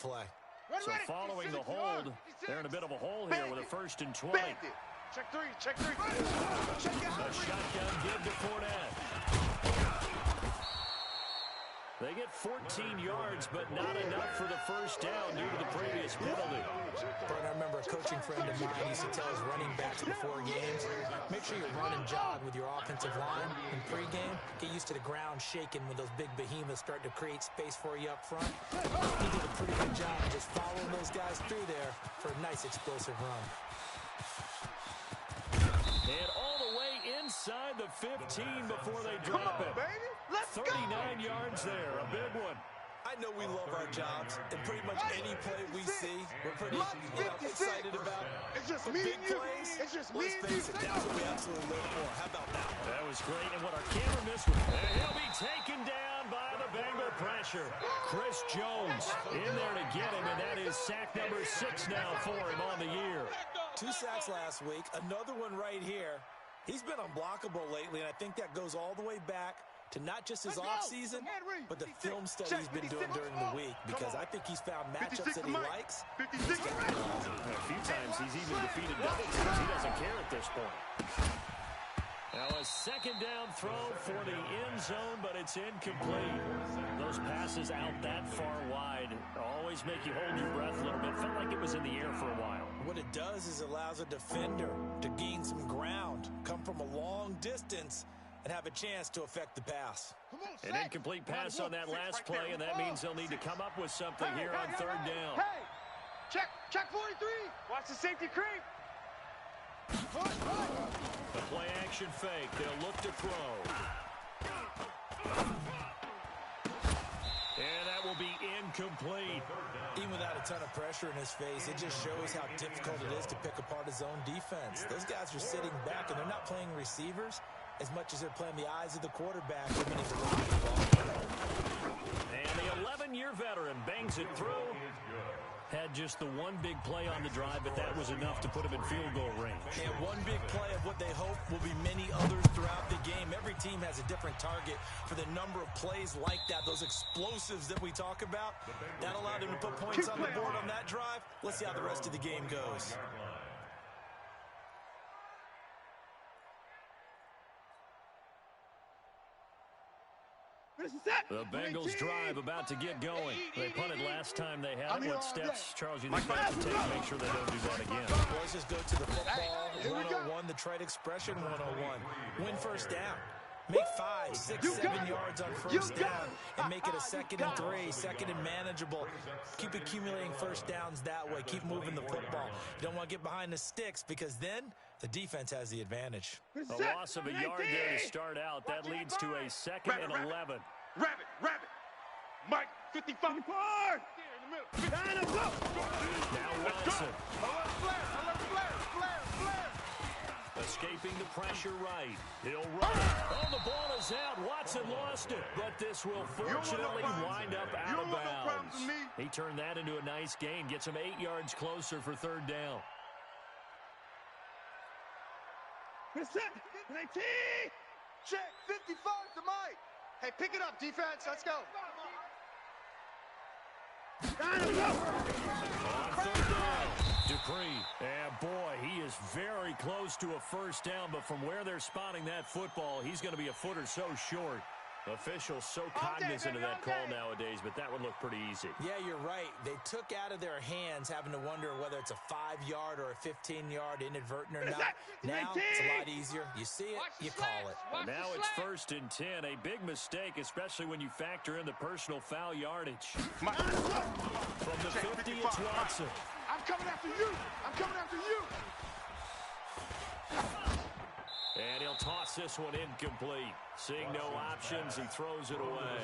play. So following the hold, they're in a bit of a hole here with a 1st and 20. Check three, check three. A shotgun give to Fournette. They get 14 yards, but not enough for the 1st down due to the previous penalty. But I remember a coaching friend of mine used to tell his running backs before games, make sure you run and jog with your offensive line in pregame. Get used to the ground shaking when those big behemoths start to create space for you up front. He did a pretty good job of just following those guys through there for a nice explosive run. And all the way inside the 15 before they drop it. Baby. Let's 39 yards there, a big one. I know we love our jobs, and pretty much any play we see, we're pretty excited about. It's just the me big and you. plays. It's just me and Let's face you. it, that's what we absolutely live for. How about that one? That was great, and what our camera missed was, and he'll be taken down by the Bengal pressure. Chris Jones in there to get him, and that is sack number 6 now for him on the year. 2 sacks last week, another one right here. He's been unblockable lately, and I think that goes all the way back to not just his offseason, but the film study he's been doing during the week, because I think he's found matchups that he likes. A few times he's even defeated double teams. He doesn't care at this point. Now a 2nd down throw for the end zone, but it's incomplete. Those passes out that far wide always make you hold your breath a little bit. Felt like it was in the air for a while. What it does is allows a defender to gain some ground, come from a long distance, and have a chance to affect the pass. An incomplete pass on that last play, and that means they'll need to come up with something here on 3rd down. Hey, check 43. Watch the safety creep. The play action fake. They'll look to throw. And that will be incomplete. Even without a ton of pressure in his face, it just shows how difficult it is to pick apart his own defense. Those guys are sitting back, and they're not playing receivers as much as they're playing the eyes of the quarterback. And the 11-year veteran bangs it through. Had just the one big play on the drive, but that was enough to put him in field goal range. And one big play of what they hope will be many others throughout the game. Every team has a different target for the number of plays like that, those explosives that we talk about. That allowed them to put points on the board on that drive. Let's see how the rest of the game goes. The Bengals drive about to get going. They punted last time they had it. What steps, Charles, you think they have to take to make sure they don't do that again? Let's just go to the football 101, the trade expression 101. Win 1st down. Make 5, 6, 7 yards on 1st down and make it a 2nd and 3, 2nd and manageable. Keep accumulating 1st downs that way. Keep moving the football. You don't want to get behind the sticks, because then the defense has the advantage. A loss of a yard there to start out. That leads to a 2nd and 11. Rabbit. Mike, 55. Now Watson. Flare. Escaping the pressure right. He'll run it. Oh, the ball is out. Watson lost it. But this will fortunately wind up out of bounds. He turned that into a nice gain. Gets him 8 yards closer for 3rd down. Check 55 to Mike. Hey, pick it up, defense. Let's go. On 3rd down, Dupree. And boy, he is very close to a 1st down, but from where they're spotting that football, he's going to be a foot or so short. Officials so cognizant of that call nowadays, but that would look pretty easy. Yeah, you're right. They took out of their hands having to wonder whether it's a 5-yard or a 15-yard inadvertent or not. Now it's a lot easier. You see it, you call it. Now it's 1st and 10. A big mistake, especially when you factor in the personal foul yardage. From the 50, it's Watson. I'm coming after you. And he'll toss this one incomplete. Seeing no options, he throws it away.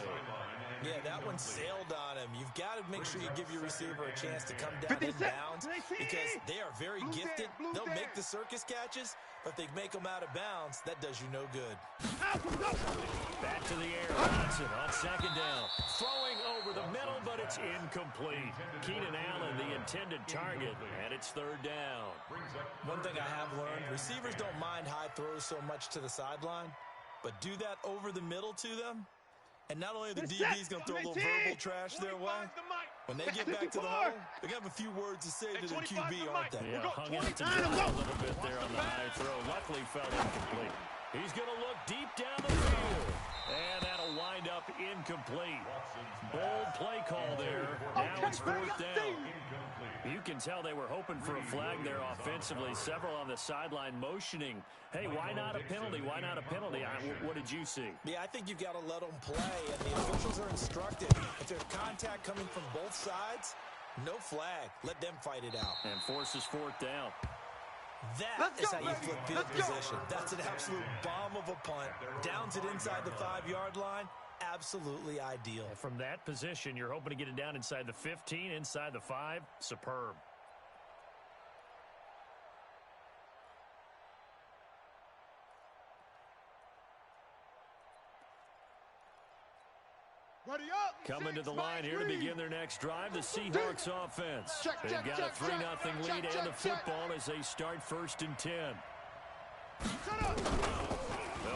Yeah, that one sailed on him. You've got to make sure you give your receiver a chance to come down in bounds, because they are very gifted. They'll make the circus catches, but if they make them out of bounds, that does you no good. Back to the air. Watson on 2nd down. Throwing over the middle, but it's incomplete. Keenan Allen, the intended target, and it's 3rd down. One thing I have learned, receivers don't mind high throws so much to the sideline, but do that over the middle to them, and not only are the DBs going to throw a little verbal trash their way, When they get back to the hole, they're going to have a few words to say to their QB, aren't they? Yeah, hung out to dry a little bit there on the high throw. Luckily fell incomplete. He's going to look deep down the field. And that'll wind up incomplete. Bold play call there. Now it's fourth down. You can tell they were hoping for a flag there offensively. Several on the sideline motioning. Hey, why not a penalty? Why not a penalty? What did you see? Yeah, I think you've got to let them play, and the officials are instructed. If there's contact coming from both sides, no flag. Let them fight it out. And forces fourth down. That is how you flip field position. That's an absolute bomb of a punt. Downs it inside the 5-yard line. Absolutely ideal. And from that position, you're hoping to get it down inside the 15, inside the 5. Superb. Coming to the line here to begin their next drive, the Seahawks offense. They've got a 3-0 lead and the football as they start 1st and 10. They'll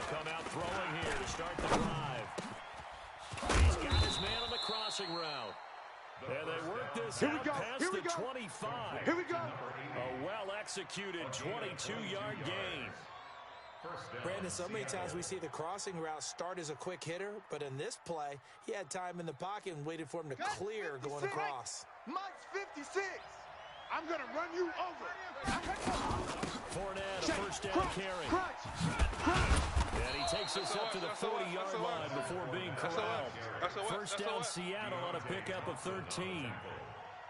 come out throwing here to start the drive. He's got his man on the crossing route. And they work this out past the 25. Here we go. A well-executed 22-yard gain. Brandon, so many times we see the crossing route start as a quick hitter, but in this play, he had time in the pocket and waited for him to clear going across. Mike's 56. I'm going to run you over. Fournette, a first down carry. And he takes us up to the 40-yard line before being corralled. First down Seattle on a pickup of 13.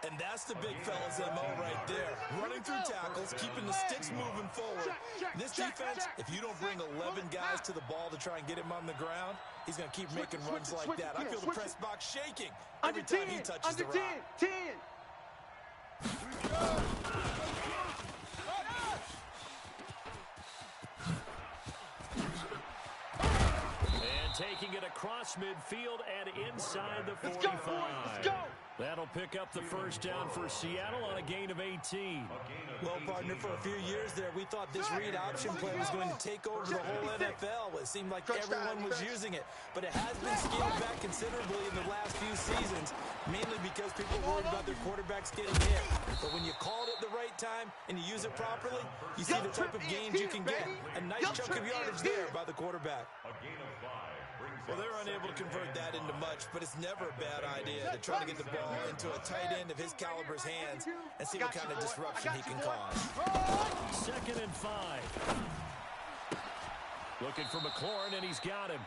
And that's the big fella's MO right there. Running through tackles, keeping the sticks moving forward. This defense, if you don't bring 11 guys to the ball to try and get him on the ground, he's going to keep making runs like that. I feel the press box shaking every time he touches the rock. 10. And taking it across midfield and inside the 45. Let's go. That'll pick up the first down for Seattle on a gain of 18. Well, partner, for a few years there, we thought this read option play was going to take over the whole NFL. It seemed like everyone was using it, but it has been scaled back considerably in the last few seasons, mainly because people worried about their quarterbacks getting hit. But when you called it the right time and you use it properly, you see the type of gains you can get. A nice chunk of yardage there by the quarterback. Well, they're unable to convert that into much, but it's never a bad idea to try to get the ball into a tight end of his caliber's hands and see what kind of disruption he can cause. 2nd and 5. Looking for McLaurin, and he's got him.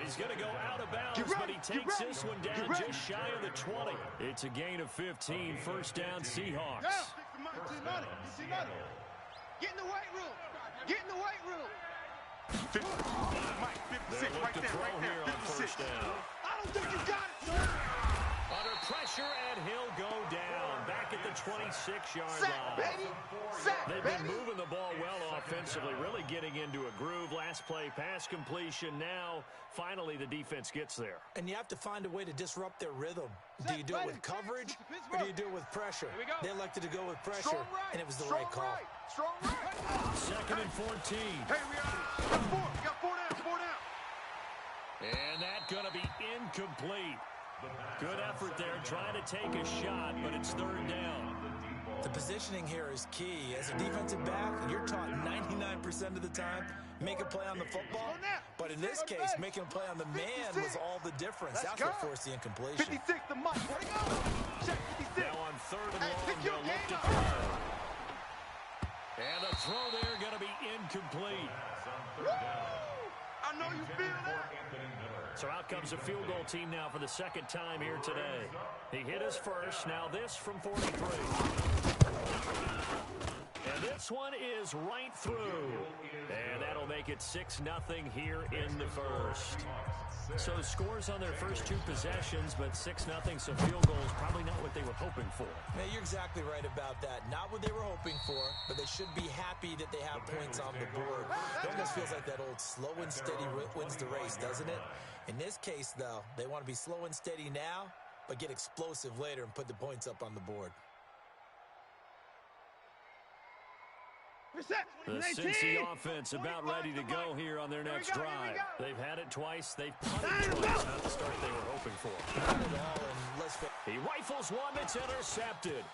He's going to go out of bounds, but he takes this one down just shy of the 20. It's a gain of 15, first down Seahawks. Get in the weight room. Get in the weight room. Mike, 56 right there, on first down. I don't think you got it, sir. Under pressure, and he'll go down. Back at the 26-yard Sack, line. baby. Sack, They've baby. been moving the ball well offensively, really getting into a groove. Last play, pass completion. Now, finally, the defense gets there. And you have to find a way to disrupt their rhythm. Do you do it with coverage, or do you do it with pressure? They elected to go with pressure, and it was the right call. Strong right. 2nd and 14. Hey, we got four down. And that's going to be incomplete. Good effort there, trying to take a shot, but it's 3rd down. The positioning here is key. As a defensive back, you're taught 99% of the time, make a play on the football. But in this case, making a play on the man was all the difference. That's what forced the incompletion. 56 to Mike. Check 56. Now on 3rd and long, they'll look to throw. And the throw there going to be incomplete. I know you feel that. So out comes the field goal team now for the 2nd time here today. He hit his first. Now this from 43. And this one is right through. And that'll make it 6-0 here in the first. So scores on their first 2 possessions, but 6-0, so field goal is probably not what they were hoping for. Man, you're exactly right about that. Not what they were hoping for, but they should be happy that they have points on the board. It almost feels like that old slow and steady wins the race, doesn't it? In this case, though, they want to be slow and steady now, but get explosive later and put the points up on the board. The Cincy offense about ready to go here on their next drive. They've had it twice. They've punted twice. Not the start they were hoping for. Not at all, and let's He rifles one that's intercepted.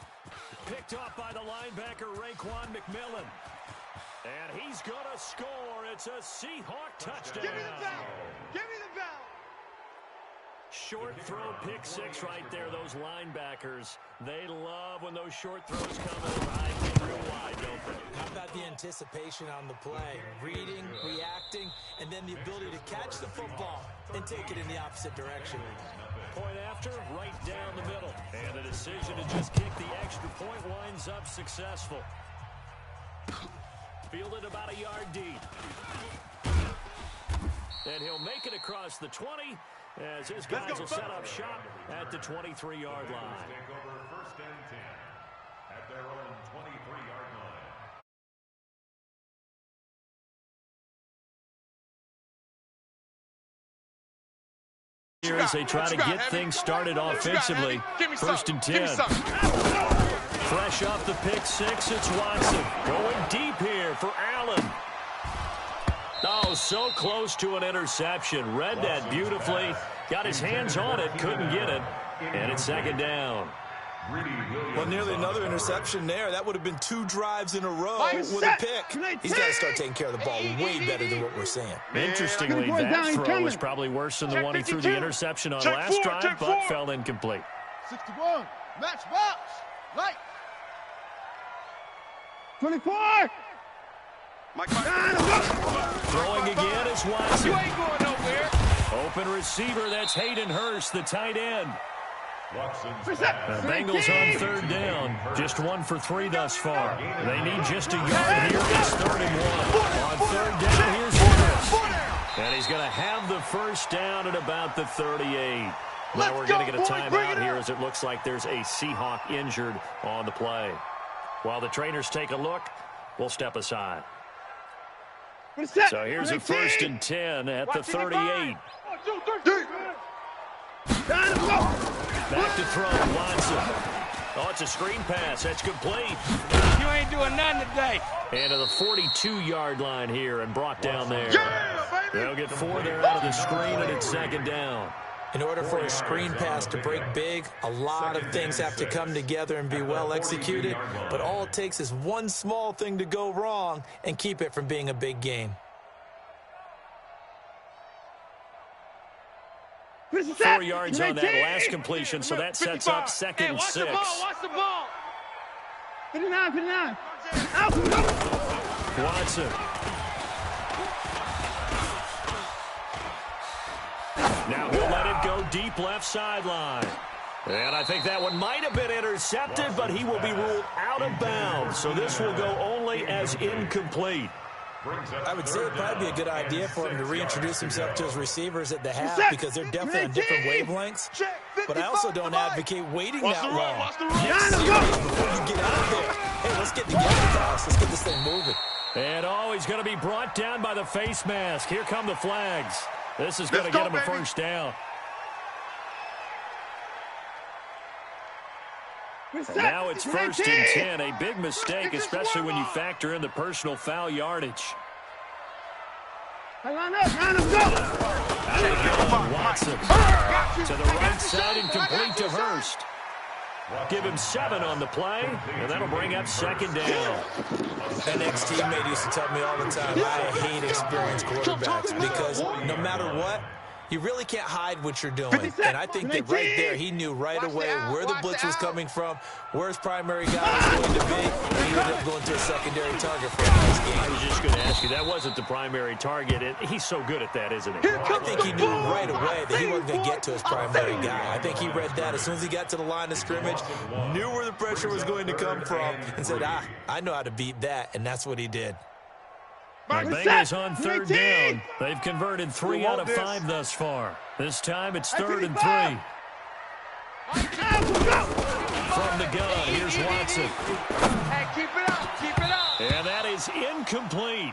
Picked off by the linebacker, Raekwon McMillan. And he's going to score. It's a Seahawk touchdown. Give me the ball. Give me the ball. Short throw, pick six right there. Those linebackers, they love when those short throws come in real wide, don't they? How about the anticipation on the play? Reading, reacting, and then the ability to catch the football and take it in the opposite direction. Point after, right down the middle. And the decision to just kick the extra point winds up successful. Fielded about a yard deep. And he'll make it across the 20 as his guys will set up shop at the 23-yard line. Take over first and 10 at their own 23-yard line. Here as they try to get things started offensively. First and 10. Fresh off the pick six, it's Watson. Going deep here for Allen. Oh, so close to an interception. Read that beautifully. Got his hands on it, couldn't get it. And it's second down. Well, nearly another interception there. That would have been 2 drives in a row with a pick. He's got to start taking care of the ball way better than what we're seeing. Interestingly, that throw was probably worse than the one he threw the interception on last drive, but fell incomplete. 61. Match box. Light. 24. Throwing again is Watson. You ain't going nowhere. Open receiver, that's Hayden Hurst, the tight end. Watson's The Bengals on third down. Just 1 for 3 thus far. They need just a yard here. It's 3rd and 1. On third down, here's Hurst. And he's going to have the first down at about the 38. Now we're going to get a timeout here as it looks like there's a Seahawk injured on the play. While the trainers take a look, we'll step aside. So here's a 1st and 10 at the 38. Back to throw, Watson. Oh, it's a screen pass. That's complete. You ain't doing nothing today. And to the 42-yard line here and brought down there. They'll get 4 there out of the screen, and it's second down. In order for a screen pass to break big, a lot of things have to come together and be well executed. But all it takes is one small thing to go wrong and keep it from being a big game. 4 yards on that last completion, so that sets up 2nd and 6. Watch the ball. 59. Watson. Now he'll let it go deep left sideline. And I think that one might have been intercepted, but he will be ruled out of bounds. So this will go only as incomplete. I would say it'd probably be a good idea for him to reintroduce himself to his receivers at the half because they're definitely on different wavelengths. But I also don't advocate waiting that long. Before you get out there. Hey, let's get together, guys. Let's get this thing moving. And he's going to be brought down by the face mask. Here come the flags. This is going to get him a first down. And now it's 1st and 10. A big mistake, especially when you factor in the personal foul yardage. Line up, go! Watson to the right side and complete to Hurst. Give him 7 on the play, and that'll bring up second down. An ex-teammate used to tell me all the time, I hate experienced quarterbacks because no matter what, you really can't hide what you're doing. And I think that right there, he knew right away where the blitz was coming from, where his primary guy was going to be, and he ended up going to a secondary target for a nice game. I was just going to ask you, that wasn't the primary target. And he's so good at that, isn't he? I think he knew right away that he wasn't going to get to his primary guy. I think he read that as soon as he got to the line of scrimmage, knew where the pressure was going to come from, and said, I know how to beat that, and that's what he did. The Bengals on third down. They've converted 3 out of 5 thus far. This time it's 3rd and 3. From the gun, here's Watson. Hey, keep it up, keep it up. And that is incomplete.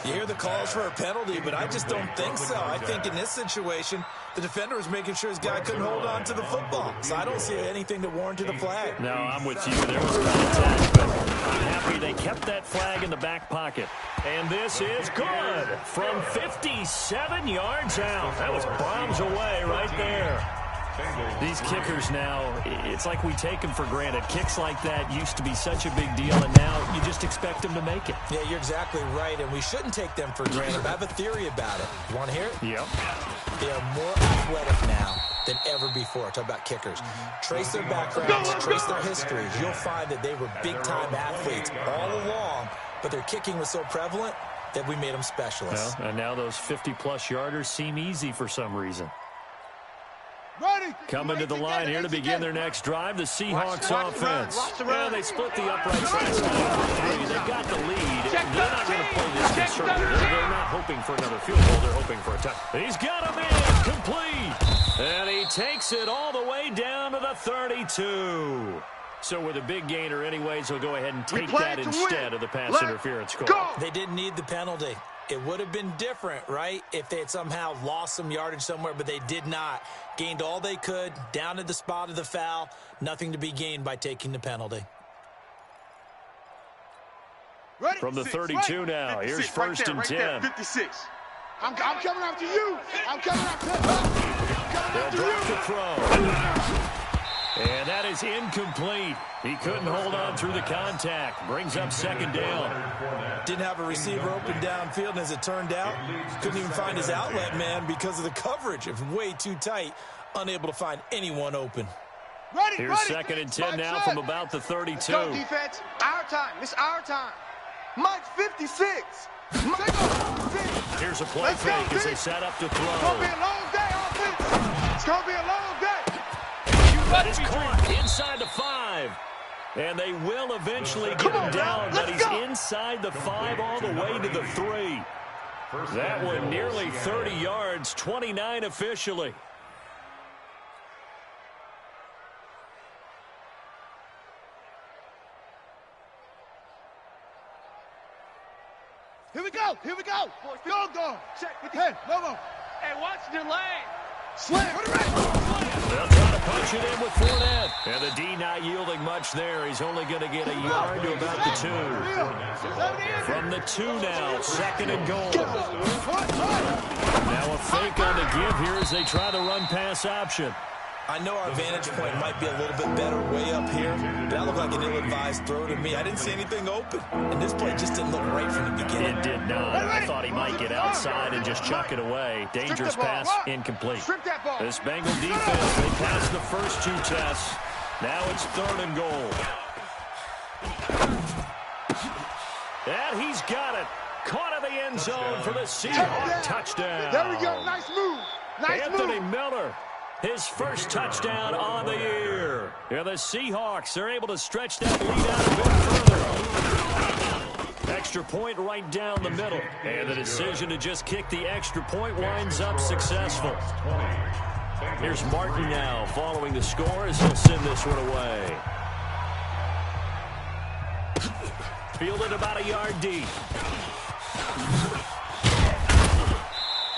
You hear the calls for a penalty, but I just don't think so. I think in this situation, the defender was making sure his guy couldn't hold on to the football. So I don't see anything that warranted the flag. No, I'm with you. There was contact, but I'm happy they kept that flag in the back pocket. And this is good from 57 yards out. That was bombs away right there. These kickers now, it's like we take them for granted. Kicks like that used to be such a big deal, and now you just expect them to make it. Yeah, you're exactly right, and we shouldn't take them for granted. I have a theory about it. You want to hear it? Yep. They are more athletic now than ever before. Talk about kickers. Trace their backgrounds, trace their histories. You'll find that they were big-time athletes all along, but their kicking was so prevalent that we made them specialists. Well, and now those 50-plus yarders seem easy for some reason. Coming to the line here to begin their next drive, the Seahawks offense. Well, they split the uprights last night for 3. They've got the lead. They're not going to play this conservative. They're not hoping for another field goal. They're hoping for a touchdown. He's got him in, complete. And he takes it all the way down to the 32. So with a big gainer anyways, he'll go ahead and take that instead of the pass interference call. They didn't need the penalty. It would have been different, right, if they had somehow lost some yardage somewhere, but they did not. Gained all they could, down to the spot of the foul. Nothing to be gained by taking the penalty. From the 32 now, here's first and 10. 56. I'm coming after you. I'm coming after you. They'll drop the throw. And that is incomplete. He couldn't hold on through the contact. Brings up second down. Didn't have a receiver open downfield, and as it turned out, couldn't even find his outlet man because of the coverage. It was way too tight, unable to find anyone open. Here's second and 10 now from about the 32. Let's go, defense. Our time. It's our time. Mike's 56. Here's a play fake as they set up to throw. It's going to be a long day, offense. It's going to be a long day. That is caught inside the 5. And they will eventually get him down, but he's inside the 5 all the way to the 3. That one nearly 30 yards, 29 officially. Here we go. Here we go. Go. Hey, no. Hey, watch the lane. Slam. Put it right. They'll try to punch it in with Fournette. And the D not yielding much there. He's only going to get a yard to about the 2. From the 2 now, second and goal. Now a fake on the give here as they try the run-pass option. I know our vantage point might be a little bit better way up here, but that looked like an ill-advised throw to me. I didn't see anything open, and this play just didn't look right from the beginning. It did not. I thought he might get outside and just chuck it away. Dangerous pass, incomplete. This Bengal defense, they passed the first 2 tests. Now it's third and goal. And he's got it. Caught in the end zone for the Seahawks touchdown. There we go. Nice move. Anthony Miller. His first touchdown on the year. And the Seahawks are able to stretch that lead out a bit further. Extra point right down the middle. And the decision to just kick the extra point winds up successful. Here's Martin now following the score as he'll send this one away. Fielded about a yard deep.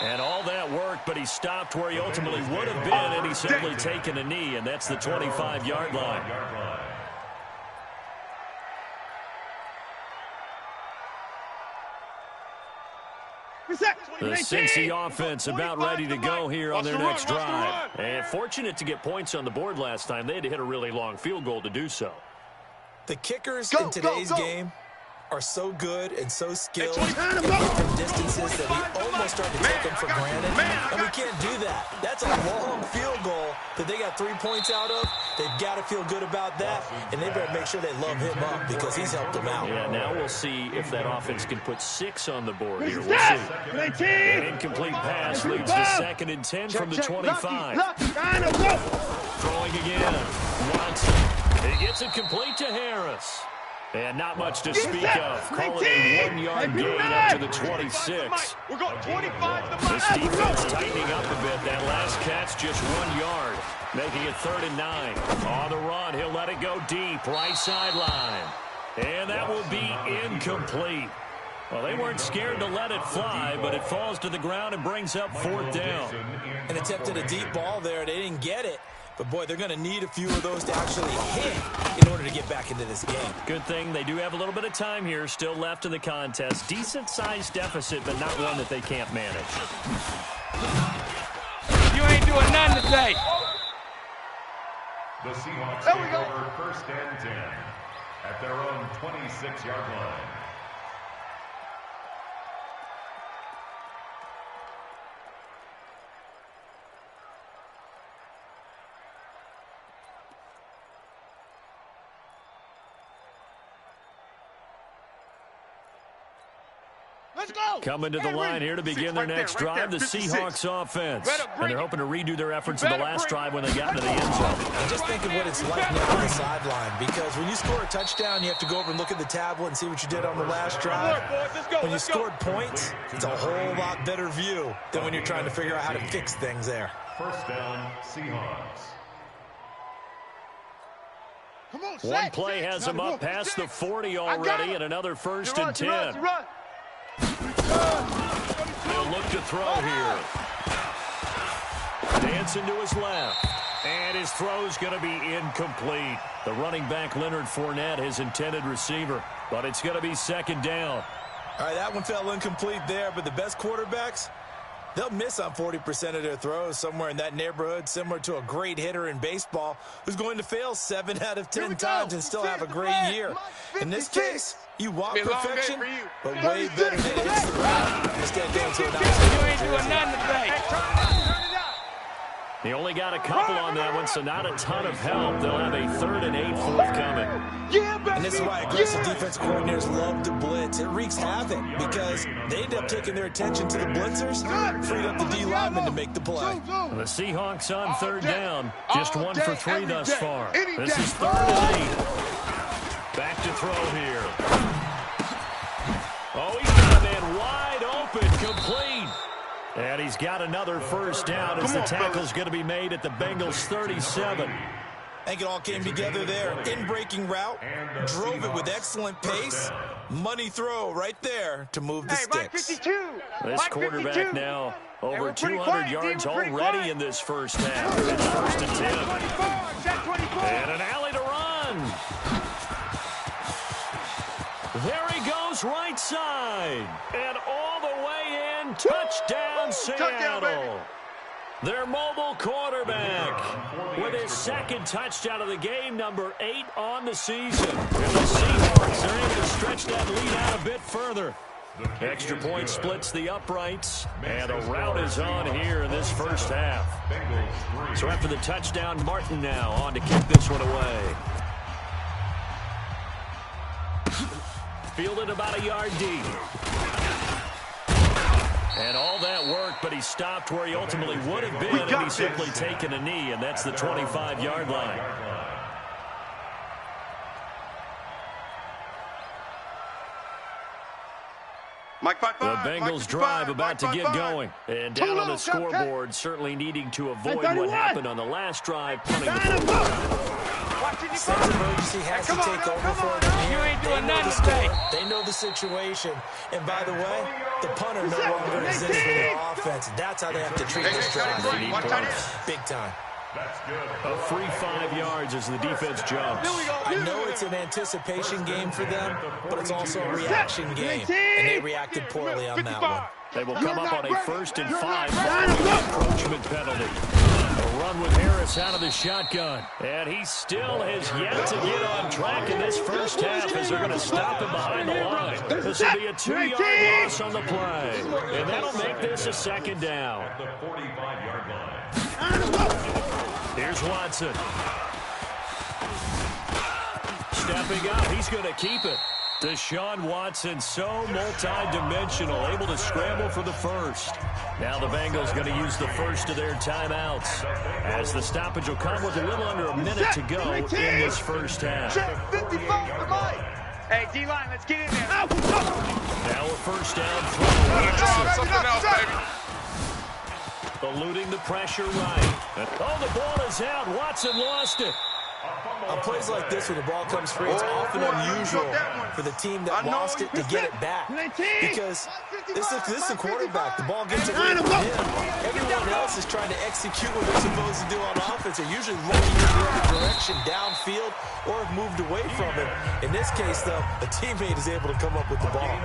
And all that worked, but he stopped where he ultimately would have been, and he's simply taken a knee, and that's the 25-yard line. The Cincy offense about ready to go here on their next drive. And fortunate to get points on the board last time. They had to hit a really long field goal to do so. The kickers in today's game are so good and so skilled from distances that we almost start to take them for granted, and we can't do that. That's a long field goal that they got 3 points out of. They've got to feel good about that, and they better make sure they love him up because he's helped them out. Yeah, now we'll see if that offense can put 6 on the board here. We'll see. An incomplete pass leads to second and 10 from the 25. Throwing again. Watson. He gets it complete to Harris. And not much to speak of. Call it a 1-yard gain up to the 26. We're going 25 to the This defense tightening up a bit. That last catch just 1 yard, making it 3rd and 9. On the run, he'll let it go deep, right sideline. And that will be incomplete. Well, they weren't scared to let it fly, but it falls to the ground and brings up 4th down. And attempted a deep ball there. They didn't get it. But, boy, they're going to need a few of those to actually hit in order to get back into this game. Good thing they do have a little bit of time here still left in the contest. Decent-sized deficit, but not one that they can't manage. You ain't doing nothing today. The Seahawks take over 1st and 10 at their own 26-yard line. Let's go. Coming to the line here to begin their next drive, the Seahawks offense. And they're hoping to redo their efforts in the last drive when they got into the end zone. And just think of what it's like now on the sideline, because when you score a touchdown, you have to go over and look at the tablet and see what you did on the last drive. When you scored points, it's a whole lot better view than when you're trying to figure out how to fix things there. 1st down, Seahawks. One play has them up past the 40 already, and another 1st and 10. They'll look to throw here. Dancing to his left. And his throw's going to be incomplete. The running back, Leonard Fournette, his intended receiver. But it's going to be 2nd down. All right, that one fell incomplete there, but the best quarterbacks, they'll miss on 40% of their throws, somewhere in that neighborhood, similar to a great hitter in baseball who's going to fail 7 out of 10 times and still have a great year. In this case, you want perfection, but way better than it is the ground. Instead, going to You ain't doing nothing today. He only got a couple on that one, so not a ton of help. They'll have a 3rd and 8 forthcoming. And this is why aggressive defense coordinators love to blitz. It wreaks havoc because they end up taking their attention to the blitzers, freed up the D linemen to make the play. The Seahawks on 3rd down, just 1 for 3 thus far. This is 3rd and 8. Back to throw here. Oh, he's got a man wide open, complete. And he's got another 1st down as the tackle's going to be made at the Bengals 37. I think it all came together there. In-breaking route, drove it with excellent pace. Money throw right there to move the sticks. This quarterback now over 200 yards already in this first half. It's 1st and 10. And an alley to run. There he goes, right side. And all the way in, touchdown Seattle. Their mobile quarterback with his 2nd touchdown of the game, number 8 on the season. And the Seahawks are able to stretch that lead out a bit further. Extra point splits the uprights, and a rout is on here in this first half. So after the touchdown, Martin now on to kick this one away. Fielded about a yard deep. And all that work, but he stopped where he ultimately would have been had he simply taken a knee, and that's the 25-yard line. The Bengals drive about to get going. And down on the scoreboard, certainly needing to avoid what happened on the last drive, punting the ball. Sense of urgency has to take over for them here. You ain't doing nothing today. They know the situation. And by the way, the punter no longer is in for their offense. That's how they have to treat this drive. They need points. Big time. A free 5 yards as the defense jumps. I know it's an anticipation game for them, but it's also a reaction game. And they reacted poorly on that one. They will come up on a 1st and 5 following the encroachment penalty. A run with Harris out of the shotgun. And he still has yet to get on track in this first half as they're going to stop him behind the line. This will be a 2-yard loss on the play. And that'll make this a 2nd down. At the 45-yard line. Here's Watson. Stepping up, he's going to keep it. Deshaun Watson, so multi-dimensional, able to scramble for the 1st. Now the Bengals going to use the 1st of their timeouts, as the stoppage will come with a little under a minute to go in this first half. Hey, D-line, let's get in there. Now a 1st down throw. Something else, baby. Eluding the pressure right. Oh, the ball is out. Watson lost it. On plays like this, when the ball comes free, it's often unusual for the team that lost it to get it back. Because this is the quarterback. The ball gets away from him. Everyone else is trying to execute what they're supposed to do on offense. They're usually looking in the other direction, downfield, or have moved away from it. In this case, though, a teammate is able to come up with the ball.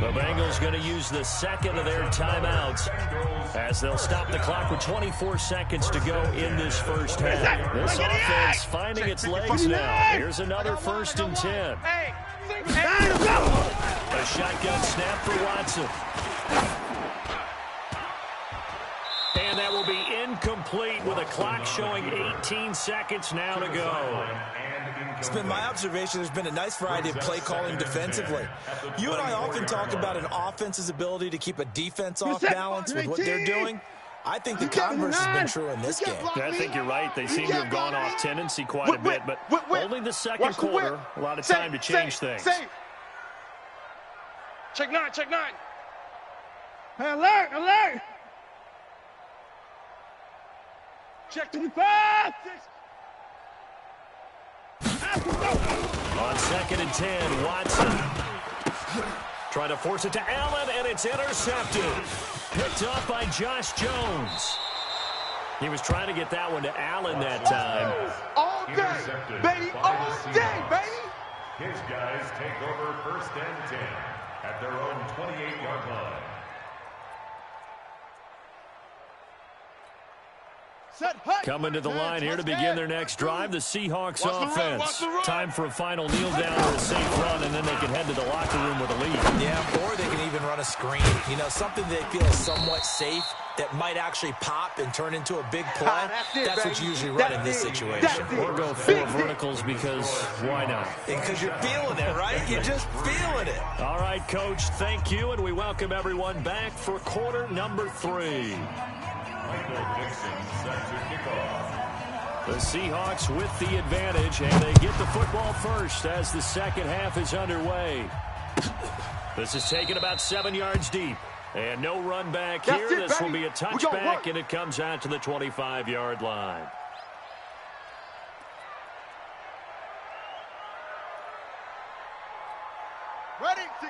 The Bengals going to use the second of their timeouts as they'll stop the clock with 24 seconds to go in this first half. This offense finding its legs now. Here's another 1st and 10. A shotgun snap for Watson. And that will be incomplete with a clock showing 18 seconds now to go. It's been my observation there's been a nice variety of play calling defensively. You and I often talk about an offense's ability to keep a defense off balance with what they're doing. I think the converse has been true in this game. Yeah, I think you're right. They seem to have gone off tendency quite a bit, but only the second quarter. A lot of time to change things. Check 9, check 9. Hey, alert, alert. Check 25. On 2nd and 10, Watson trying to force it to Allen, and it's intercepted. Picked up by Josh Jones. He was trying to get that one to Allen that time. All day, baby, all day, baby. His guys take over 1st and 10 at their own 28-yard line. Coming to the line here to begin their next drive, the Seahawks offense. Time for a final kneel down or a safe run, and then they can head to the locker room with a lead. Yeah, or they can even run a screen. You know, something they feel is somewhat safe that might actually pop and turn into a big play. That's what you usually run in this situation. Or go 4 verticals because why not? Because you're feeling it, right? You're just feeling it. All right, Coach, thank you, and we welcome everyone back for quarter number 3. The Seahawks with the advantage, and they get the football first as the second half is underway. This is taken about 7 yards deep. And no run back here. This will be a touchback, and it comes out to the 25-yard line.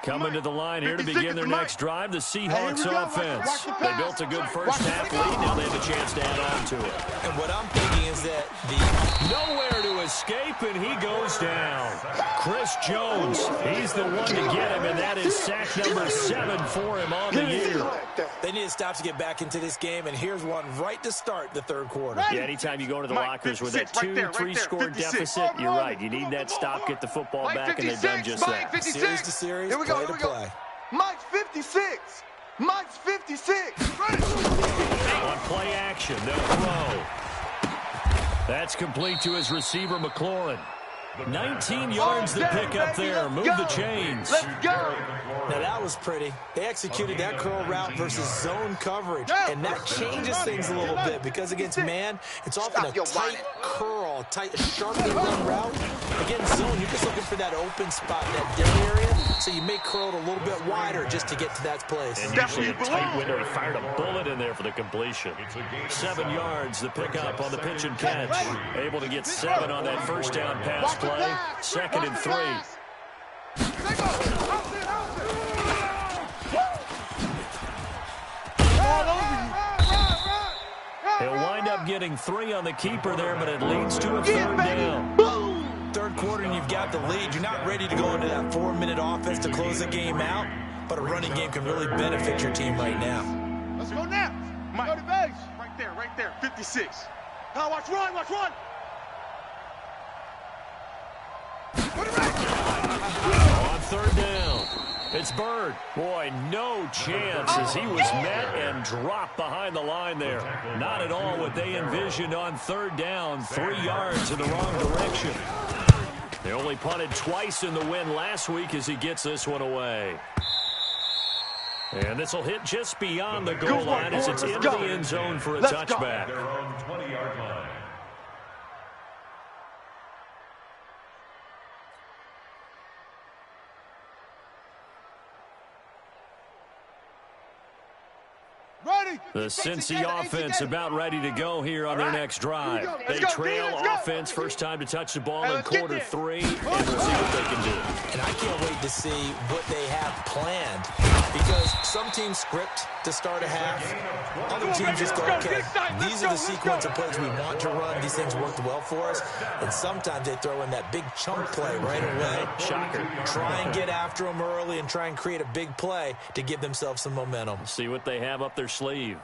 Coming to the line here to begin their next drive, the Seahawks offense. They built a good first half lead. Now they have a chance to add on to it. And what I'm thinking is that nowhere to escape, and he goes down. Chris Jones, he's the one to get him, and that is sack number 7 for him on the year. They need a stop to get back into this game, and here's one right to start the third quarter. Yeah, anytime you go into the lockers with that 2-3 score deficit, you're right. You need that stop, get the football back, and they've done just that. Series to series, play to play. Mike's 56. Mike's 56. On play action, they'll throw. That's complete to his receiver, McLaurin. 19 yards to pick up there. Move the chains. Let's go. Now, that was pretty. They executed that curl route versus zone coverage, and that changes things a little bit because against man, it's often a tight curl, tight, sharply run route. Against zone, you're just looking for that open spot, that dead area, so you may curl it a little bit wider just to get to that place. And usually a tight window. He fired a bullet in there for the completion. 7 yards, the pickup on the pitch and catch. Able to get 7 on that first down pass play. 2nd and 3. He'll wind up getting 3 on the keeper there, but it leads to a 3rd down. Third quarter and you've got the lead. You're not ready to go into that 4-minute offense to close the game out, but a running game can really benefit your team right now. Let's go now. Mike. Go to base. Right there. 56. Now watch run. On 3rd down, it's Bird. Boy, no chance as he was met and dropped behind the line there. Not at all what they envisioned on 3rd down. 3 yards in the wrong direction. They only punted twice in the win last week as he gets this one away. And this will hit just beyond the goal line as it's into the end zone for a touchback. Their own 20-yard line. Ready. The Cincy offense about ready to go here on their next drive. They trail offense first time to touch the ball in quarter 3, and we'll see what they can do. And I can't wait to see what they have planned, because some teams script to start a half. Other teams just go, okay, these are the sequence of plays we want to run. These things worked well for us. And sometimes they throw in that big chunk play right away. Shocker. Try and get after them early and try and create a big play to give themselves some momentum. See what they have up their sleeve.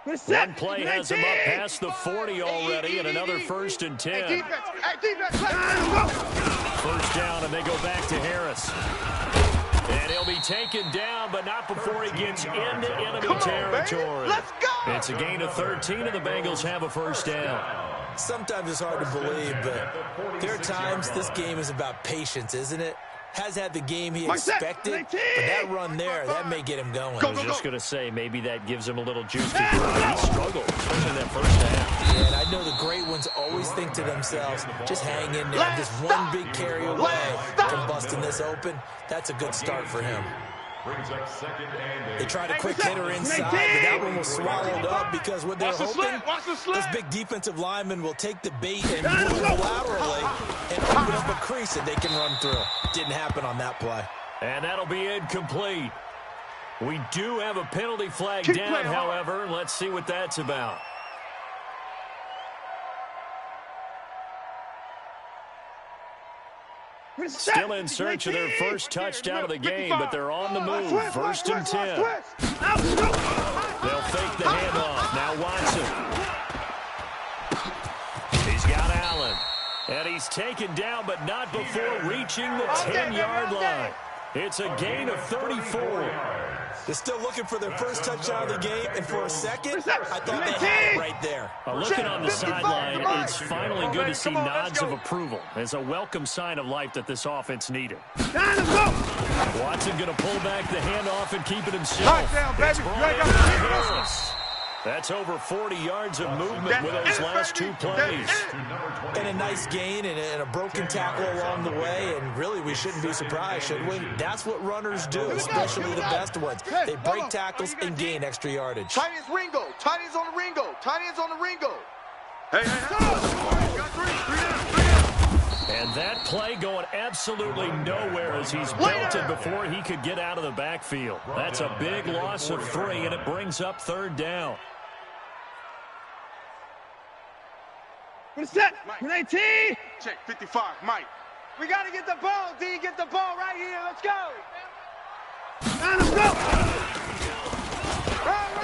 One play has them up past the 40 already, and another 1st and 10. First down, and they go back to Harris. And he'll be taken down, but not before he gets into enemy territory. Let's go! It's a gain of 13, and the Bengals have a first down. Sometimes it's hard to believe, but there are times this game is about patience, isn't it? Has had the game he expected, but that run there, that may get him going. I was just going to say, maybe that gives him a little juice to drive. He struggled, especially in that first half. Yeah, and I know the great ones always think to themselves, just hang in there, just one big carry away from busting this open. That's a good start for him. They tried a quick hitter inside, but that one was swallowed up because what they're hoping, this big defensive lineman will take the bait and move laterally and open up a crease that they can run through. Didn't happen on that play. And that'll be incomplete. We do have a penalty flag down, however. Let's see what that's about. Still in search of their first touchdown of the game, but they're on the move. 1st and 10. They'll fake the handoff. Now Watson. He's got Allen. And he's taken down, but not before reaching the 10-yard line. It's a gain of 34. They're still looking for their first touchdown of the game, and for a second, I thought they had it right there. Looking on the sideline, it's finally good to see nods of approval. It's a welcome sign of life that this offense needed. Watson going to pull back the handoff and keep it himself. It's brought in by Harris. That's over 40 yards of movement with those last 2 plays. And a nice gain and a broken tackle along the way, and really we shouldn't be surprised, should we? That's what runners do, especially the best ones. They break tackles and gain extra yardage. Tight ends Ringo. Tight ends on the Ringo. Tight ends on the Ringo. Hey. Got 3 down. And that play going absolutely nowhere as he's belted before he could get out of the backfield. That's a big loss of 3, and it brings up 3rd down. Set. 19. Check 55, Mike. We got to get the ball, D. Get the ball right here. Let's go. Let's go.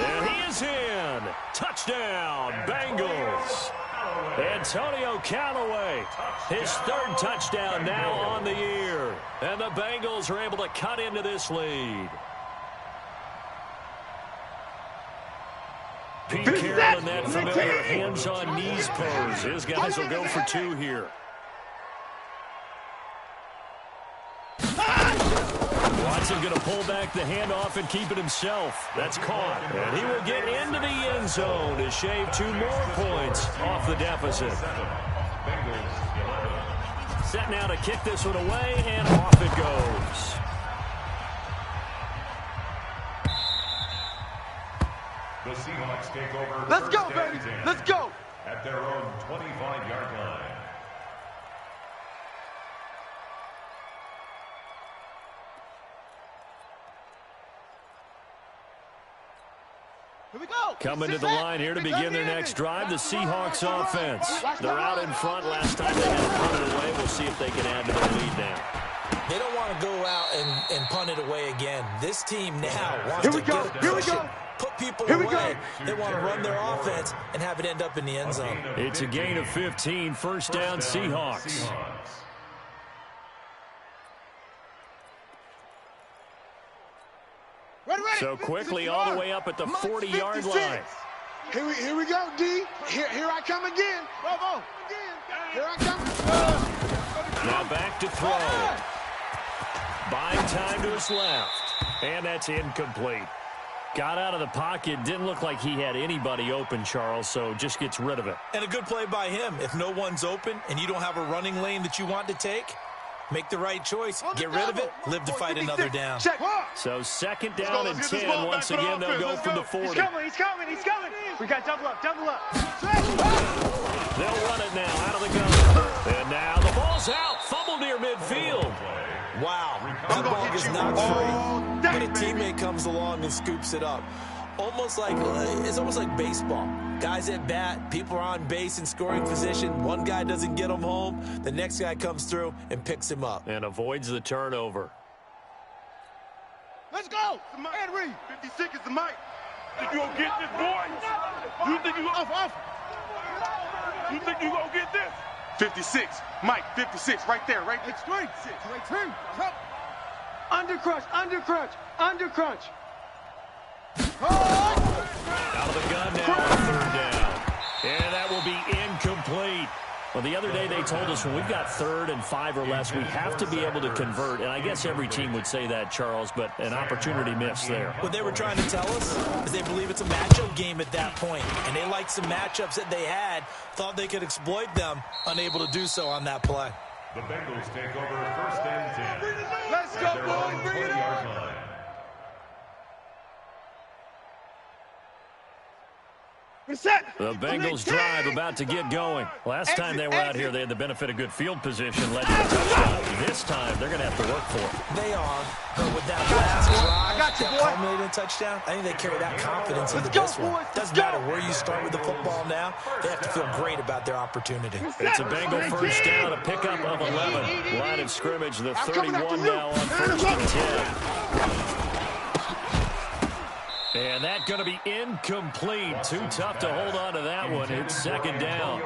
And he is in. Touchdown, Bengals. Antonio Callaway, his 3rd touchdown now on the year. And the Bengals are able to cut into this lead. Pete Carroll in that familiar hands-on knees pose. His guys will go for 2 here. Watson going to pull back the handoff and keep it himself. That's caught. And he will get into the end zone to shave 2 more points off the deficit. Set now to kick this one away, and off it goes. The Seahawks take over. Let's go, baby. Let's go. At their own 25-yard line. Here we go. Coming to the line here to begin their next drive, the Seahawks offense. They're out in front. Last time they had to punt it away. We'll see if they can add to their lead now. They don't want to go out and punt it away again. This team now wants to get cushion, put people away. They want to run their offense and have it end up in the end zone. It's a gain of 15, first down Seahawks. So quickly all the way up at the 40-yard line. Here we go, D. Here I come again. Bravo. Here I come. Now back to throw. Buying time to his left. And that's incomplete. Got out of the pocket. Didn't look like he had anybody open, Charles, so just gets rid of it. And a good play by him. If no one's open and you don't have a running lane that you want to take, Make the right choice. Get rid of it. Live to fight another down. So second down and 10. Once again, they'll go from the 40. He's coming. We got double up. They'll run it now out of the gun. And now the ball's out. Fumble near midfield. Wow, that ball is not free, but a teammate comes along and scoops it up. It's almost like baseball. Guys at bat, people are on base in scoring position. One guy doesn't get him home. The next guy comes through and picks him up. And avoids the turnover. Let's go. Ed Reed, 56 is the mic. Think you gonna get this, boy? You think you off? You think you gonna get this? 56, Mike, 56, right there, right there. Straight. Under crunch. Out of the gun now on third down. And that will be incomplete. Well, the other day they told us when we've got 3rd and 5 or less, we have to be able to convert. And I guess every team would say that, Charles, but an opportunity missed there. What they were trying to tell us is they believe it's a matchup game at that point. And they liked some matchups that they had, thought they could exploit them, unable to do so on that play. The Bengals take over 1st and 10. Let's go, boys. Bring it on. The Bengals drive about to get going. Last time they were out here, they had the benefit of good field position, led to a touchdown. This time, they're going to have to work for it. They are, but with that last drive that culminated in a touchdown, I think they carry that confidence into this one. Doesn't matter where you start with the football now, they have to feel great about their opportunity. It's a Bengal first down, a pickup of 11. Line of scrimmage, the 31 now on 1st and 10. And that's going to be incomplete. Too tough to hold on to that one. It's second down.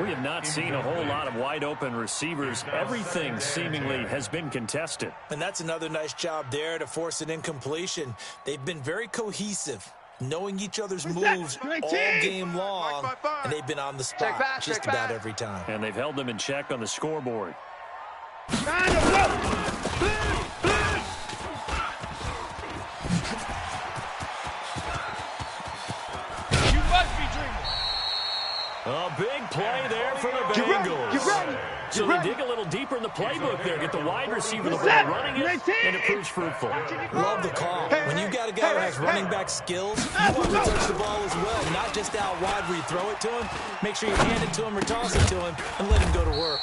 We have not seen a whole lot of wide-open receivers. Everything seemingly has been contested. And that's another nice job there to force an incompletion. They've been very cohesive, knowing each other's moves all game long, and they've been on the spot just about every time. And they've held them in check on the scoreboard. A big play there for the Bengals. So they dig a little deeper in the playbook there. Get the wide receiver the ball, running it, and it proves fruitful. Love the call. When you've got a guy who has running back skills, you want him to touch the ball as well, not just out wide where you throw it to him. Make sure you hand it to him or toss it to him and let him go to work.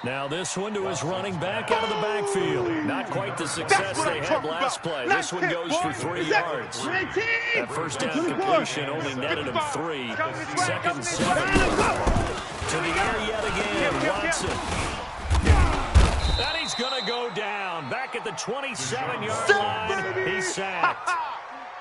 Now this one to his running back out of the backfield. Not quite the success they had last play. This one goes for 3 yards. That first down completion only netted him 3. 2nd and 7. To the air yet again, Watson. And he's going to go down. Back at the 27-yard line, he's sacked.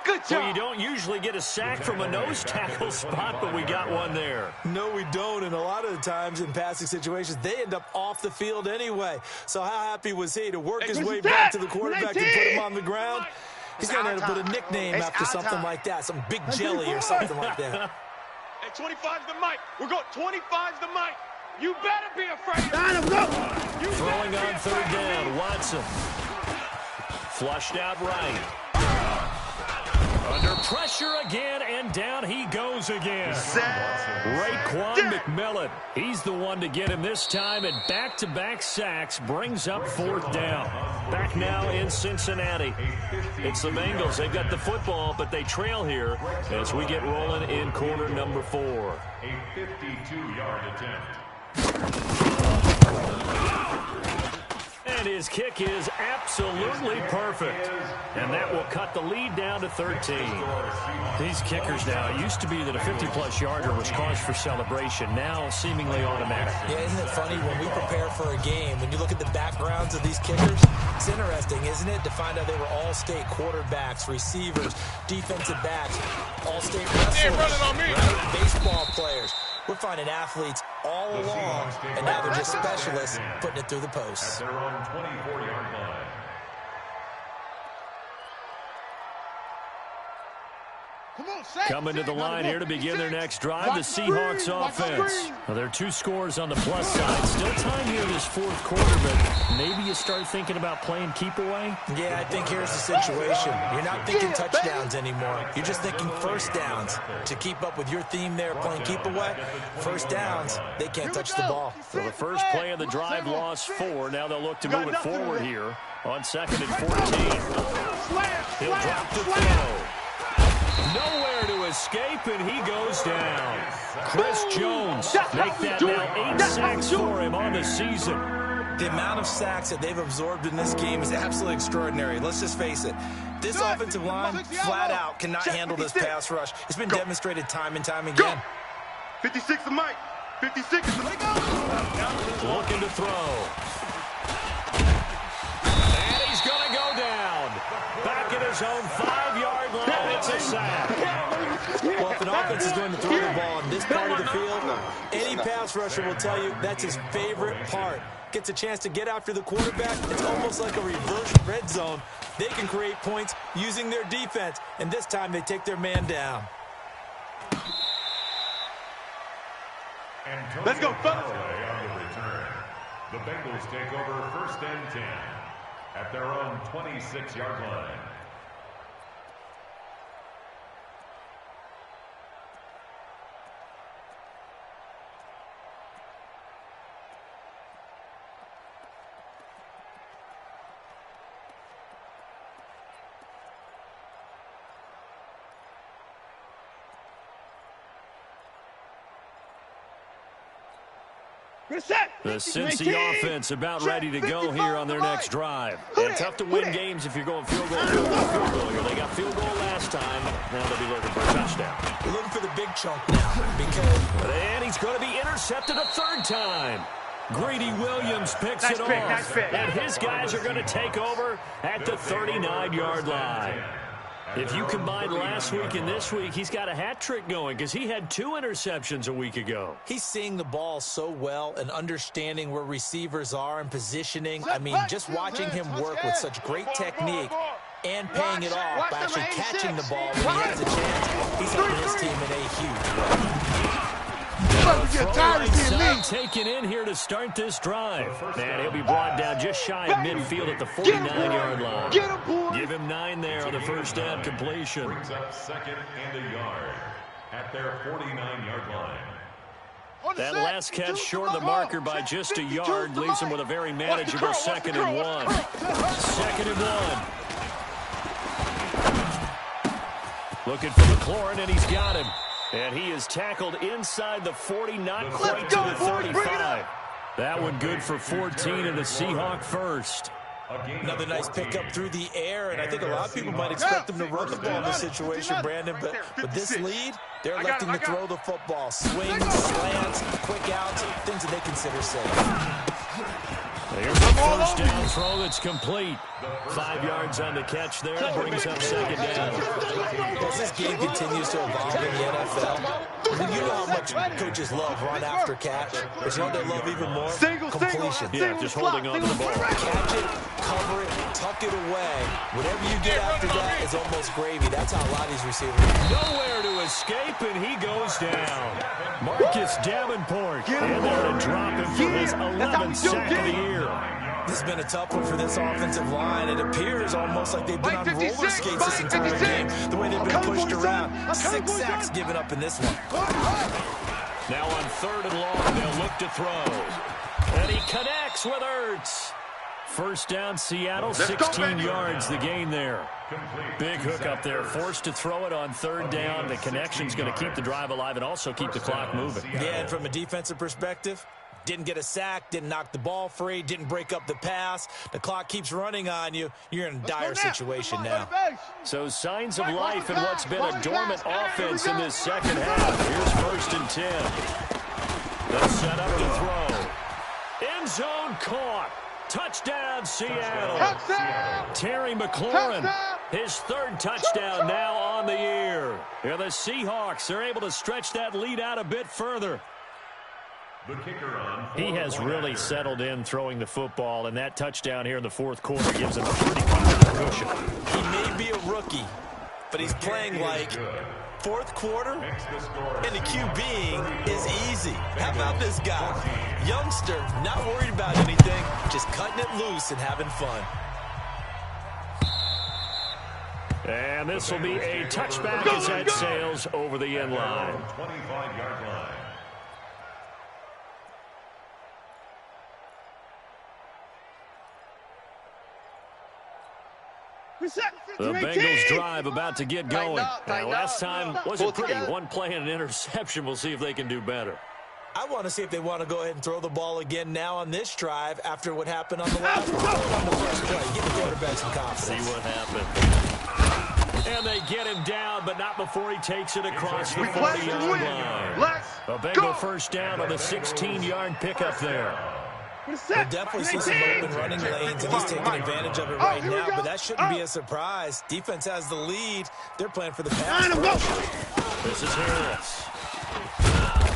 Good job. Well, you don't usually get a sack from a nose tackle spot, but we got one there. No, we don't, and a lot of the times in passing situations, they end up off the field anyway. So how happy was he to work his way back to the quarterback and put him on the ground? He's going to end up with a nickname after something like that, some big jelly or something like that. Hey, 25's the mic. We're going 25's the mic. You better be afraid. Throwing on third down, Watson. Flushed out right. Under pressure again, and down he goes again. Raekwon McMillan. He's the one to get him this time, and back-to-back sacks brings up 4th down. Back now in Cincinnati. It's the Bengals. They've got the football, but they trail here as we get rolling in quarter number 4. A 52-yard attempt. And his kick is absolutely perfect. And that will cut the lead down to 13. These kickers now, it used to be that a 50-plus yarder was cause for celebration. Now, seemingly automatic. Yeah, isn't it funny when we prepare for a game, when you look at the backgrounds of these kickers, it's interesting, isn't it, to find out they were all-state quarterbacks, receivers, defensive backs, all-state wrestlers, right? Baseball players. We're finding athletes all along, and now they're just specialists putting it through the posts. At their own 24-yard line. Coming to the line here to begin their next drive, the Seahawks offense. Well, there are 2 scores on the plus side. Still time here in this fourth quarter, but maybe you start thinking about playing keep away? Yeah, I think here's the situation. You're not thinking touchdowns anymore. You're just thinking first downs. To keep up with your theme there, playing keep away, first downs, they can't touch the ball. So the first play of the drive lost 4. Now they'll look to move it forward here on 2nd and 14. He'll drop the throw. Nowhere to escape, and he goes down. Chris Jones, make that now 8 sacks for him on the season. The amount of sacks that they've absorbed in this game is absolutely extraordinary. Let's just face it. This offensive line, flat out, cannot handle this pass rush. It's been demonstrated time and time again. 56 to Mike. 56 to Mike. Looking to throw. And he's going to go down. Back at his own 5-yard line. It's a sack. Well, if an offense is going to throw the ball in this part of the field, any pass rusher will tell you that's his favorite part. Gets a chance to get after the quarterback. It's almost like a reverse red zone. They can create points using their defense, and this time they take their man down. Let's go, fellas. On the return, the Bengals take over 1st and 10 at their own 26-yard line. The Cincy offense about ready to go here on their next drive. And tough to win games if you're going field goal, field goal, field goal. Here, they got field goal last time. Now they'll be looking for a touchdown. We're looking for the big chunk now because... And he's going to be intercepted a 3rd time. Greedy Williams picks it off. And his guys are going to take over at the 39-yard line. If you combine last week and this week, he's got a hat trick going because he had 2 interceptions a week ago. He's seeing the ball so well and understanding where receivers are and positioning. I mean, just watching him work with such great technique and paying it off by actually catching the ball when he has a chance, he's helping his team in a huge way. Taken in here to start this drive. Man, he'll be brought down just shy of midfield at the 49-yard line. Give him 9 there on the first down completion. Brings up 2nd and a yard at their 49-yard line. That last catch short of the marker by just a yard leaves him with a very manageable 2nd and 1. 2nd and 1. Looking for McLaurin, and he's got him. And he is tackled inside the 40, not quite to the 35. That one good for 14 and the Seahawk first. Another nice pickup through the air, and I think a lot of people might expect them to run the ball in this situation, Brandon, but with this lead, they're electing to throw the football. Swings, slants, quick outs, things that they consider safe. Here's a first down throw that's complete. 5 yards on the catch there, brings up 2nd down. As this game continues to evolve in the NFL, you know how much coaches love run after catch, but you know what they love even more? Completion. Yeah, just holding on to the ball. Catch it, cover it, tuck it away. Whatever you get after that is almost gravy. That's how a lot of these receivers are. Nowhere to escape, and he goes down. Marcus Davenport, and they're going to drop him for his 11th sack of the year. This has been a tough one for this offensive line. It appears almost like they've been on roller skates this entire game, the way they've been pushed around. 6 sacks given up in this one. Now on 3rd and long, they'll look to throw. And he connects with Ertz. First down, Seattle, 16 yards the gain there. Big hook up there, forced to throw it on 3rd down. The connection's going to keep the drive alive and also keep the clock moving. Yeah, and from a defensive perspective, didn't get a sack, didn't knock the ball free, didn't break up the pass. The clock keeps running on you. You're in a dire situation now. So signs of life in what's been a dormant offense in this second half. Here's 1st and 10. They'll set up to throw. End zone caught. Touchdown, Seattle. Terry McLaurin, his 3rd touchdown now on the year. Yeah, the Seahawks are able to stretch that lead out a bit further. He has really settled in throwing the football, and that touchdown here in the 4th quarter gives him a pretty comfortable cushion. He may be a rookie, but he's playing like fourth quarter, and the QBing is easy. How about this guy? Youngster, not worried about anything, just cutting it loose and having fun. And this will be a touchback as that sails over the end line. 25-yard line. The Bengals drive about to get going. Now, last time wasn't pretty. One play and an interception. We'll see if they can do better. I want to see if they want to go ahead and throw the ball again now on this drive after what happened on the last one. On the first play. Get the quarterback some confidence. See what happened. And they get him down, but not before he takes it across the 40-yard line. A Bengal first down on the 16-yard pickup there. We'll definitely see some open running lanes, and he's taking advantage of it right now, but that shouldn't be a surprise. Defense has the lead. They're playing for the pass. This is Harris.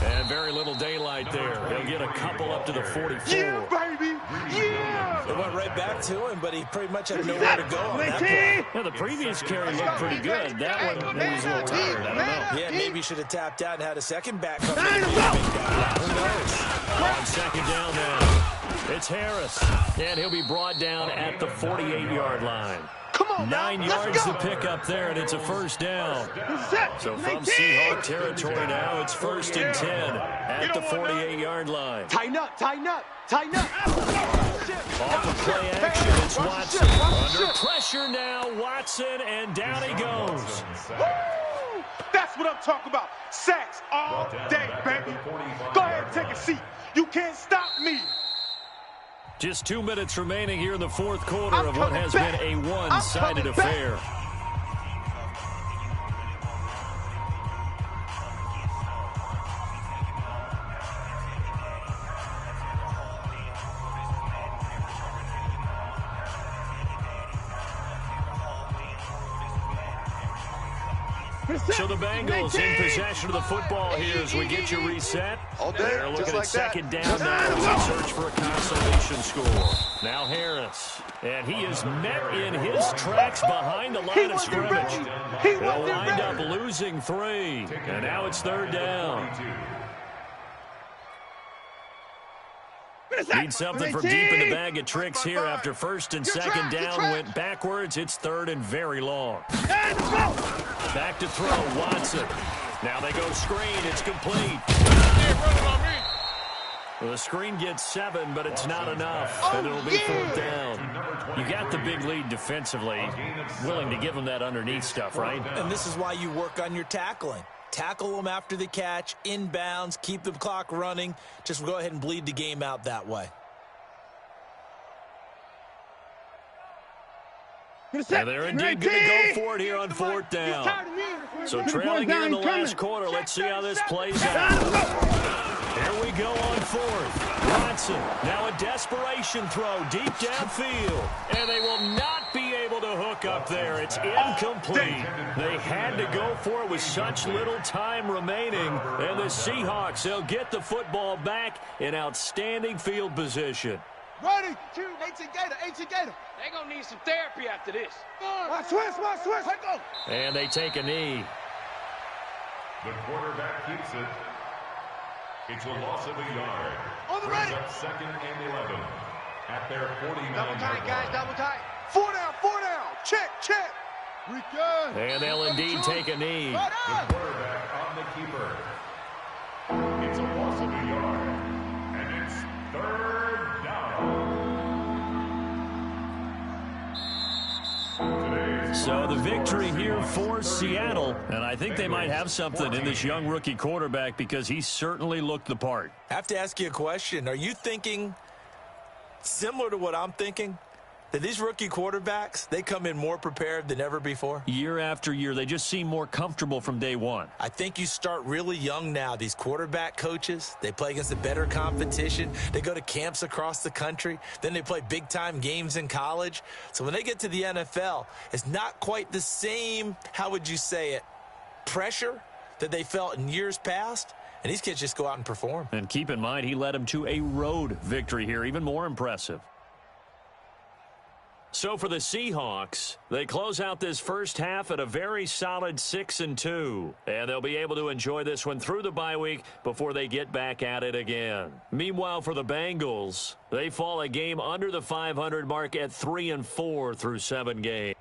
And very little daylight there. He'll get a couple up to the 44. Yeah, baby! Yeah! It went right back to him, but he pretty much had nowhere to go on that play. Now, the previous carry looked pretty good. That one, maybe he's a little tired. I don't know. Yeah, maybe he should have tapped out and had a second back come in. Who knows? On second down now. It's Harris, and he'll be brought down at the 48-yard line. 9 yards to pick up there, and it's a first down. So from Seahawk territory now, it's 1st and 10 at the 48-yard line. Tighten up, tighten up, tighten up. Off of play action, it's Watson. Under pressure now, Watson, and down he goes. Woo! That's what I'm talking about. Sacks all day, baby. Go ahead and take a seat. You can't stop me. Just 2 minutes remaining here in the fourth quarter of what has been a one-sided affair. So the Bengals in possession of the football here as we get you reset. They're looking at second down now as they search for a consolation score. Now Harris, and he is met in his tracks behind the line of scrimmage. He'll wind up losing 3, and now it's 3rd down. Need something from deep in the bag of tricks here after 1st and 2nd down went backwards. It's 3rd and very long. Back to throw, Watson. Now they go screen. It's complete. The screen gets 7, but it's not enough, and it'll be 4th down. You got the big lead defensively. Willing to give them that underneath stuff, right? And this is why you work on your tackling. Tackle them after the catch, inbounds, keep the clock running. Just go ahead and bleed the game out that way. And they're indeed going to go for it here on 4th down. So trailing here in the last quarter. Let's see how this plays out. Here we go on 4th. Watson, now a desperation throw deep downfield. And they will not be able to hook up there. It's incomplete. They had to go for it with such little time remaining. And the Seahawks, they'll get the football back in outstanding field position. Ready, Q, 18 Gator. They're going to need some therapy after this. Watch switch. Let go. And they take a knee. The quarterback keeps it. It's a loss of a yard. On the ready. Up 2nd and 11 at their 49-yard line. Double tight, guys, double tight. 4 down. Check. We good. And they'll indeed take a knee. The quarterback on the keeper. It's a loss of a yard. And it's 3rd down. So the victory here for Seattle, and I think they might have something in this young rookie quarterback because he certainly looked the part. I have to ask you a question. Are you thinking similar to what I'm thinking? That these rookie quarterbacks, they come in more prepared than ever before? Year after year, they just seem more comfortable from day one. I think you start really young now. These quarterback coaches, they play against a better competition. They go to camps across the country. Then they play big-time games in college. So when they get to the NFL, it's not quite the same, how would you say it, pressure that they felt in years past. And these kids just go out and perform. And keep in mind, he led them to a road victory here, even more impressive. So for the Seahawks, they close out this first half at a very solid 6-2. And they'll be able to enjoy this one through the bye week before they get back at it again. Meanwhile, for the Bengals, they fall a game under the 500 mark at 3-4 through 7 games.